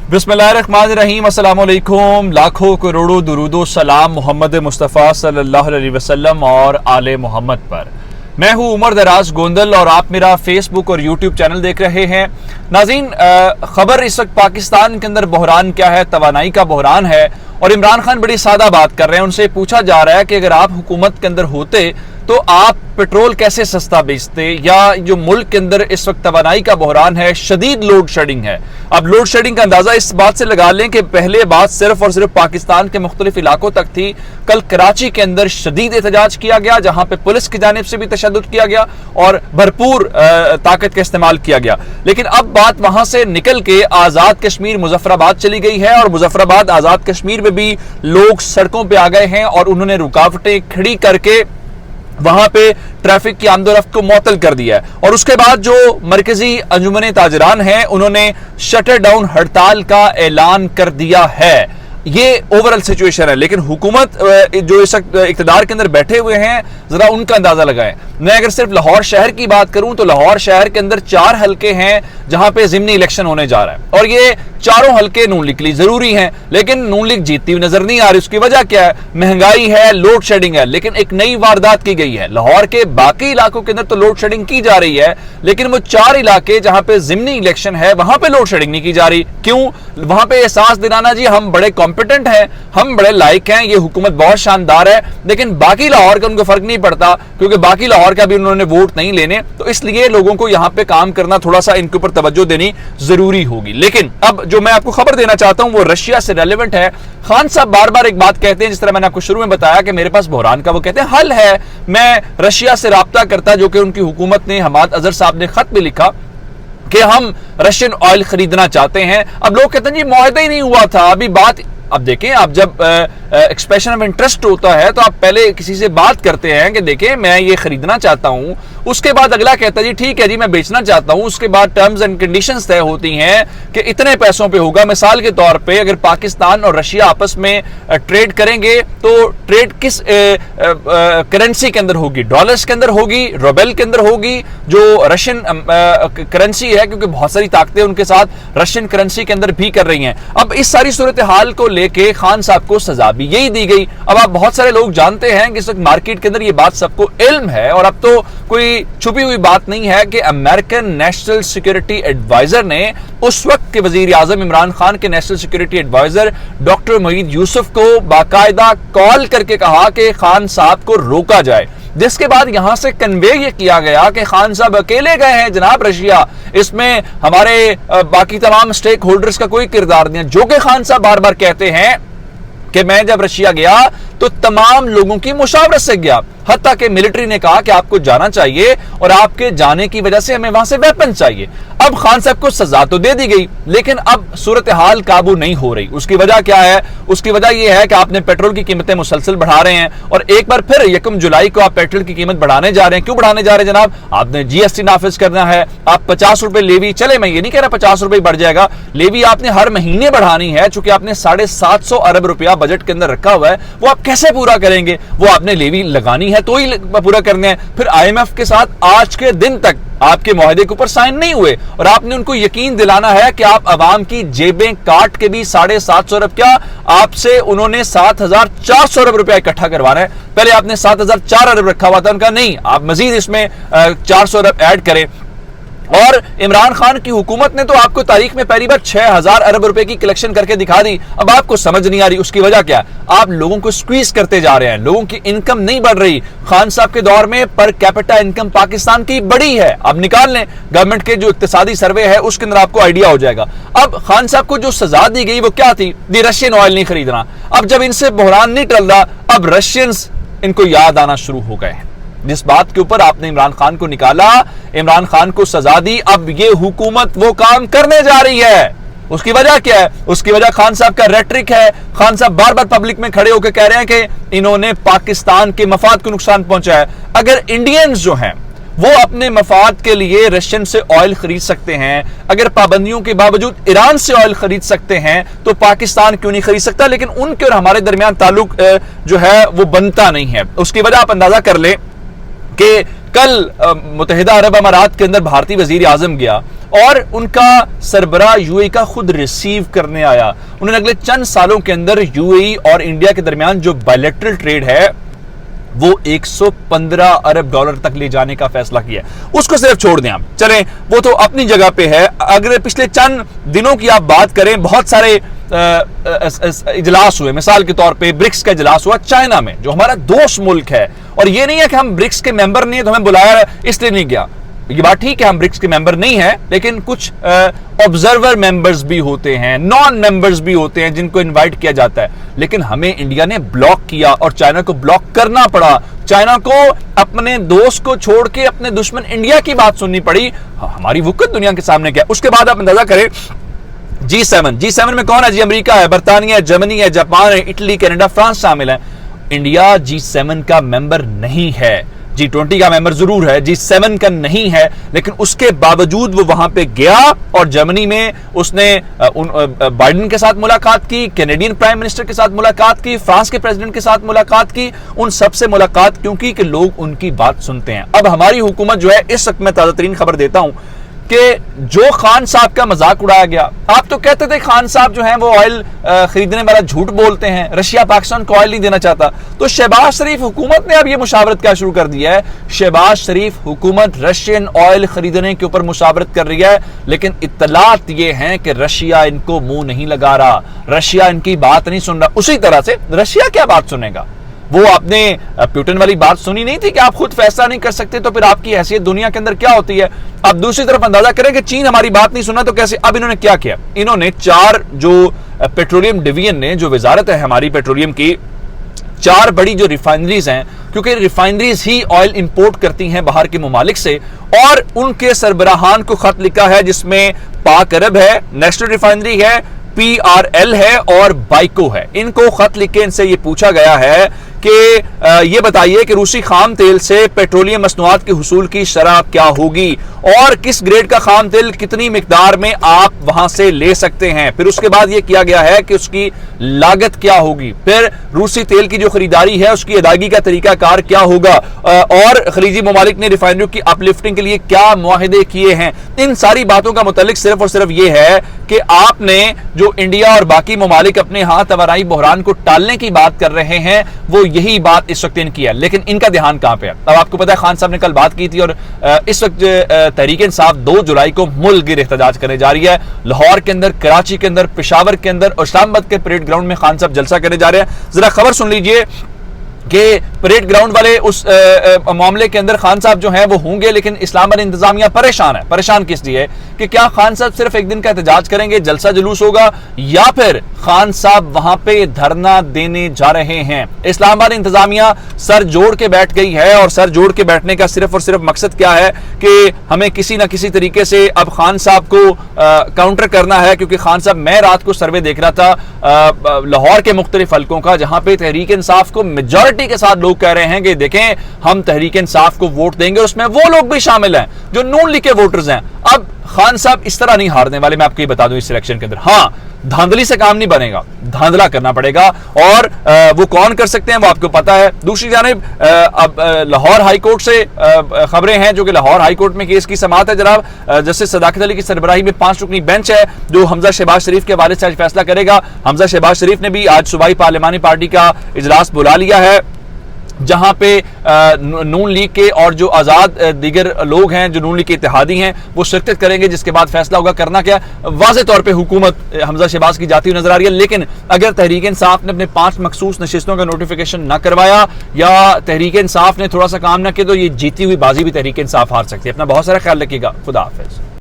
बिस्मिल्लाहिर्रहमानिर्रहीम, अस्सलाम वालेकुम। लाखों करोड़ों दुरूदो सलाम मोहम्मद मुस्तफ़ा सल्लल्लाहु अलैहि वसल्लम और आले मोहम्मद पर। मैं हूं उमर दराज गोंदल और आप मेरा फेसबुक और यूट्यूब चैनल देख रहे हैं। नाज़रीन, खबर इस वक्त पाकिस्तान के अंदर बहरान क्या है, तवानाई का बहरान है और इमरान खान बड़ी सादा बात कर रहे हैं। उनसे पूछा जा रहा है कि अगर आप हुकूमत के अंदर होते तो आप पेट्रोल कैसे सस्ता बेचते, या जो मुल्क के अंदर इस वक्त तवानाई का बहरान है, शदीद लोड शेडिंग है। अब लोड शेडिंग का अंदाजा इस बात से लगा लें कि पहले बात सिर्फ और सिर्फ पाकिस्तान के मुख्तलिफ इलाकों तक थी। कल कराची के अंदर शदीद एहतजाज किया गया, जहां पे पुलिस की जानिब से भी तशद्दुद किया गया और भरपूर ताकत का इस्तेमाल किया गया। लेकिन अब बात वहां से निकल के आजाद कश्मीर मुजफ्फराबाद चली गई है और मुजफ्फराबाद आजाद कश्मीर में भी लोग सड़कों पर आ गए हैं और उन्होंने रुकावटें खड़ी करके वहां पे ट्रैफिक की आमदोरफ्त को मुअत्तल कर दिया है। और उसके बाद जो मरकजी अंजुमन ताजरान हैं, उन्होंने शटर डाउन हड़ताल का ऐलान कर दिया है। ये ओवरऑल सिचुएशन है। लेकिन हुकूमत जो इस इक़्तिदार के अंदर बैठे हुए हैं, जरा उनका अंदाजा लगाएं। मैं अगर सिर्फ लाहौर शहर की बात करूं तो लाहौर शहर के अंदर 4 हलके हैं जहां पे ज़िमनी इलेक्शन होने जा रहा है और ये चारों हलके नून लीग के लिए जरूरी हैं, लेकिन नून लीग जीतती हुई नजर नहीं आ रही। उसकी वजह क्या है? महंगाई है, लोड शेडिंग है। लेकिन एक नई वारदात की गई है, लाहौर के बाकी इलाकों के अंदर तो लोड शेडिंग की जा रही है, लेकिन वो 4 इलाके जहां पे ज़िमनी इलेक्शन है वहां पे लोड शेडिंग नहीं की जा रही। क्यों? वहां पे एहसास दिलाना जी हम बड़े कॉम्पिटेंट हैं, हम बड़े लायक हैं, ये हुकूमत बहुत शानदार है, लेकिन बाकी लाहौर का उनको फर्क नहीं पड़ता क्योंकि बाकी लाहौर का भी उन्होंने वोट नहीं लेने। तो इसलिए लोगों को यहां पे काम करना, थोड़ा सा इनके ऊपर तवज्जो देनी जरूरी होगी। लेकिन अब जो मैं आपको खबर देना चाहता हूं वो रशिया से रेलेवेंट है। खान साहब बार बार एक बात कहते हैं, जिस तरह मैंने आपको शुरू में बताया कि मेरे पास बहरान का, वो कहते हैं हल है। मैं रशिया से राब्ता करता, जो कि उनकी हुकूमत ने, हमाद अजहर साहब ने खत भी लिखा कि हम रशियन ऑयल खरीदना चाहते हैं। अब लोग कहते हैं जी मुआहदा ही नहीं हुआ था अभी बात। अब देखें, आप जब एक्सप्रेशन ऑफ इंटरेस्ट होता है तो आप पहले किसी से बात करते हैं कि देखें मैं ये खरीदना चाहता हूं, उसके बाद अगला कहता है जी ठीक है जी मैं बेचना चाहता हूं, उसके बाद टर्म्स एंड कंडीशंस तय होती हैं कि इतने पैसों पे होगा। मिसाल के तौर पे अगर पाकिस्तान और रशिया आपस में ट्रेड करेंगे तो ट्रेड किस करेंसी के अंदर होगी? डॉलर्स के अंदर होगी, रूबल के अंदर होगी, जो रशियन करेंसी है, क्योंकि बहुत सारी ताकतें उनके साथ रशियन करेंसी के अंदर भी कर रही हैं। अब इस सारी सूरत हाल को लेके खान साहब को सजा भी यही दी गई। अब आप बहुत सारे लोग जानते हैं कि इस वक्त मार्केट के अंदर ये बात सबको इल्म है और अब तो कोई छुपी हुई बात नहीं है कि अमेरिकन नेशनल सिक्योरिटी एडवाइजर ने उस वक्त के वजीर आजम इमरान खान के national security adviser doctor Moeed Yusuf को बाकायदा कॉल करके कहा कि खान साहब को रोका जाए, जिसके बाद यहां से कन्वे ये किया गया कि खान साहब अकेले गए हैं जनाब रशिया, इसमें हमारे बाकी तमाम स्टेक होल्डर्स का कोई किरदार नहीं है। जो कि खान साहब बार बार कहते हैं कि मैं जब रशिया गया तो तमाम लोगों की मुशावरत से गया, हत्ता कि मिलिट्री ने कहा कि आपको जाना चाहिए और आपके जाने की वजह से हमें वहां से वेपन चाहिए। अब खान साहब को सजा तो दे दी गई, लेकिन अब सूरत हाल काबू नहीं हो रही। उसकी वजह क्या है? उसकी वजह यह है कि आपने पेट्रोल की कीमतें मुसलसल बढ़ा रहे हैं और एक बार फिर 1 जुलाई को आप पेट्रोल की कीमत बढ़ाने जा रहे हैं। क्यों बढ़ाने जा रहे हैं जनाब? आपने जीएसटी नाफिज करना है, आप 50 रुपए लेवी, चले मैं ये नहीं कह रहा 50 रुपए बढ़ जाएगा, लेवी आपने हर महीने बढ़ानी है। चूंकि आपने 750 अरब रुपया बजट के अंदर रखा हुआ है, वो आप कैसे पूरा करेंगे? वो आपने लेवी लगानी है तो ही पूरा करना है। फिर IMF के साथ आज के दिन तक आपके मुआहदे के ऊपर साइन नहीं हुए और आपने उनको यकीन दिलाना है कि आप अवाम की जेबें काट के भी 750 अरब, क्या आपसे उन्होंने 7400 अरब रुपया इकट्ठा करवाना है। पहले आपने 7004 अरब रखा हुआ था, उनका नहीं, आप मजीद इसमें 400 अरब ऐड करें। और इमरान खान की हुकूमत ने तो आपको तारीख में पहली बार 6000 अरब रुपए की कलेक्शन करके दिखा दी। अब आपको समझ नहीं आ रही उसकी वजह क्या? आप लोगों को स्क्वीज करते जा रहे हैं, लोगों की इनकम नहीं बढ़ रही। खान साहब के दौर में पर कैपिटा इनकम पाकिस्तान की बड़ी है। अब निकाल लें गवर्नमेंट के जो इक्तिसादी सर्वे है उसके अंदर आपको आइडिया हो जाएगा। अब खान साहब को जो सजा दी गई वो क्या थी? रशियन ऑयल नहीं खरीदना। अब जब इनसे बहरान नहीं टल रहा, अब रशियंस इनको याद आना शुरू हो गए हैं। जिस बात के ऊपर आपने इमरान खान को निकाला, इमरान खान को सजा दी, अब ये हुकूमत वो काम करने जा रही है। उसकी वजह क्या है? उसकी वजह खान साहब का रेटरिक है। खान साहब बार बार पब्लिक में खड़े होकर कह रहे हैं कि इन्होंने पाकिस्तान के मफाद को नुकसान पहुंचाया। अगर इंडियंस जो हैं वो अपने मफाद के लिए रशियन से ऑयल खरीद सकते हैं, अगर पाबंदियों के बावजूद ईरान से ऑयल खरीद सकते हैं, तो पाकिस्तान क्यों नहीं खरीद सकता? लेकिन उनके और हमारे दरमियान ताल्लुक जो है वो बनता नहीं है। उसकी वजह आप अंदाजा कर ले कि कल मुत्तहिदा अरब अमारात के अंदर भारतीय वजीर आजम गया और उनका सरबरा यूएई का खुद रिसीव करने आया। उन्होंने अगले चंद सालों के अंदर यूएई और इंडिया के दरमियान जो बायलैटरल ट्रेड है वो 115 अरब डॉलर तक ले जाने का फैसला किया। उसको सिर्फ छोड़ दें आप, चलें वो तो अपनी जगह पे है। अगर पिछले चंद दिनों की आप बात करें, बहुत सारे इजलास हुए। मिसाल के तौर पे ब्रिक्स का इजलास हुआ चाइना में, जो हमारा दोस्त मुल्क है। और ये नहीं है कि हम ब्रिक्स के मेंबर नहीं है तो हमें बुलाया इसलिए नहीं गया। ये बात ठीक है, हम ब्रिक्स के मेंबर नहीं है, लेकिन कुछ ऑब्जर्वर मेंबर्स भी होते हैं, नॉन मेंबर्स भी होते हैं जिनको इनवाइट किया जाता है। लेकिन हमें इंडिया ने ब्लॉक किया और चाइना को ब्लॉक करना पड़ा। चाइना को अपने दोस्त को छोड़ के अपने दुश्मन इंडिया की बात सुननी पड़ी। हमारी वक़्त दुनिया के सामने क्या। उसके बाद आप अंदाजा करें G7 में कौन है जी? अमेरिका है, बर्तानिया है, जर्मनी है, जापान है, इटली, कनाडा, फ्रांस शामिल है। इंडिया G7 का मेंबर नहीं है। G20 का मेंबर जरूर है, G7 का नहीं है। लेकिन उसके बावजूद वो वहां पे गया और जर्मनी में उसने बाइडेन के साथ मुलाकात की, कैनेडियन प्राइम मिनिस्टर के साथ मुलाकात की, फ्रांस के प्रेसिडेंट के साथ मुलाकात की। उन सबसे मुलाकात क्यों की? कि लोग उनकी बात सुनते हैं। अब हमारी हुकूमत जो है, इस वक्त मैं ताजा तरीन खबर देता हूं कि जो खान साहब का मजाक उड़ाया गया। आप तो कहते थे खान साहब जो हैं वो ऑयल खरीदने वाला झूठ बोलते हैं, रशिया पाकिस्तान को ऑयल नहीं देना चाहता। तो शहबाज शरीफ हुकूमत ने अब ये मुशावरत क्या शुरू कर दिया है। शहबाज शरीफ हुकूमत रशियन ऑयल खरीदने के ऊपर मुशावरत कर रही है। लेकिन इत्तलात ये हैं कि रशिया इनको मुंह नहीं लगा रहा, रशिया इनकी बात नहीं सुन रहा। उसी तरह से रशिया क्या बात सुनेगा? वो आपने पुतिन वाली बात सुनी नहीं थी कि आप खुद फैसला नहीं कर सकते तो फिर आपकी हैसियत दुनिया के अंदर क्या होती है। अब दूसरी तरफ अंदाजा करें कि चीन हमारी बात नहीं सुना तो कैसे। अब इन्होंने क्या किया? इन्होंने 4 जो पेट्रोलियम डिवीजन ने, जो वजारत है हमारी पेट्रोलियम की, 4 बड़ी जो रिफाइनरीज हैं, क्योंकि रिफाइनरीज ही ऑयल इंपोर्ट करती हैं बाहर के ममालिक से, और उनके सरबराहान को खत लिखा है जिसमें पाक अरब है, नेशनल रिफाइनरी है, PRL है और बाइको है। इनको खत लिख के इनसे ये पूछा गया है कि ये बताइए कि रूसी खाम तेल से पेट्रोलियम मसनूआत के हुसूल की शरह क्या होगी और किस ग्रेड का खाम तेल कितनी मिकदार में आप वहां से ले सकते हैं। फिर उसके बाद ये किया गया है कि उसकी लागत क्या होगी, फिर रूसी तेल की जो खरीदारी है उसकी अदायगी का तरीकाकार क्या होगा, और खलीजी ममालिक ने रिफाइनरियों की अपलिफ्टिंग के लिए क्या मुआहिदे किए हैं। इन सारी बातों का मुतल्लिक सिर्फ और सिर्फ ये है कि आपने जो इंडिया और बाकी ममालिक अपने हाथ तवाराई बहरान को टालने की बात कर रहे हैं, वो यही बात इस वक्त इनकी है। लेकिन इनका ध्यान कहां पे है? अब आपको पता है खान साहब ने कल बात की थी और इस वक्त तहरीक इंसाफ 2 जुलाई को मुल्क गिर एहतजाज करने जा रही है। लाहौर के अंदर, कराची के अंदर, पेशावर के अंदर और इस्लामाबाद के परेड ग्राउंड में खान साहब जलसा करने जा रहे हैं। जरा खबर सुन लीजिए कि परेड ग्राउंड वाले उस मामले के अंदर खान साहब जो हैं वो होंगे, लेकिन इस्लामाबाद इंतजामिया परेशान है। परेशान किस लिए? कि क्या खान साहब सिर्फ एक दिन का एहतजाज करेंगे, जलसा जुलूस होगा, या फिर खान साहब वहां पे धरना देने जा रहे हैं। इस्लामाबाद इंतजामिया सर जोड़ के बैठ गई है और सर जोड़ के बैठने का सिर्फ और सिर्फ मकसद क्या है कि हमें किसी ना किसी तरीके से अब खान साहब को काउंटर करना है। क्योंकि खान साहब, मैं रात को सर्वे देख रहा था लाहौर के मुख्तलिफ हलकों का, जहां पे तहरीक इंसाफ को मेजॉरिटी के साथ लोग कह रहे हैं कि देखें हम तहरीक इंसाफ को वोट देंगे, और उसमें वो लोग भी शामिल हैं जो नून लीग के वोटर्स हैं। अब खान साहब इस तरह नहीं हारने वाले, मैं आपको ये बता दूं इस इलेक्शन के अंदर। हाँ, धांधली से काम नहीं बनेगा, धांधला करना पड़ेगा, और वो कौन कर सकते हैं वो आपको पता है। दूसरी जानिब अब लाहौर हाई कोर्ट से खबरें हैं, जो कि लाहौर हाई कोर्ट में केस की समाअत है जनाब जस्टिस सदाकत अली की सरबराही में 5 रुकनी बेंच है जो हमजा शहबाज शरीफ के हवाले से आज फैसला करेगा। हमजा शहबाज शरीफ ने भी आज सूबाई पार्लिमानी पार्टी का इजलास बुला लिया है, जहां पे नून लीग के और जो आजाद दीगर लोग हैं, जो नून लीग के इत्तेहादी हैं, वो शिरकत करेंगे, जिसके बाद फैसला होगा करना क्या। वाज़ेह तौर पे हुकूमत हमजा शहबाज की जाती हुई नजर आ रही है। लेकिन अगर तहरीक इंसाफ ने अपने 5 मखसूस नशिस्तों का नोटिफिकेशन न करवाया या तहरीक इंसाफ ने थोड़ा सा काम न किया, तो ये जीती हुई बाजी भी तहरीक इंसाफ हार सकती है। अपना बहुत सारा ख्याल रखिएगा। खुदा हाफिज।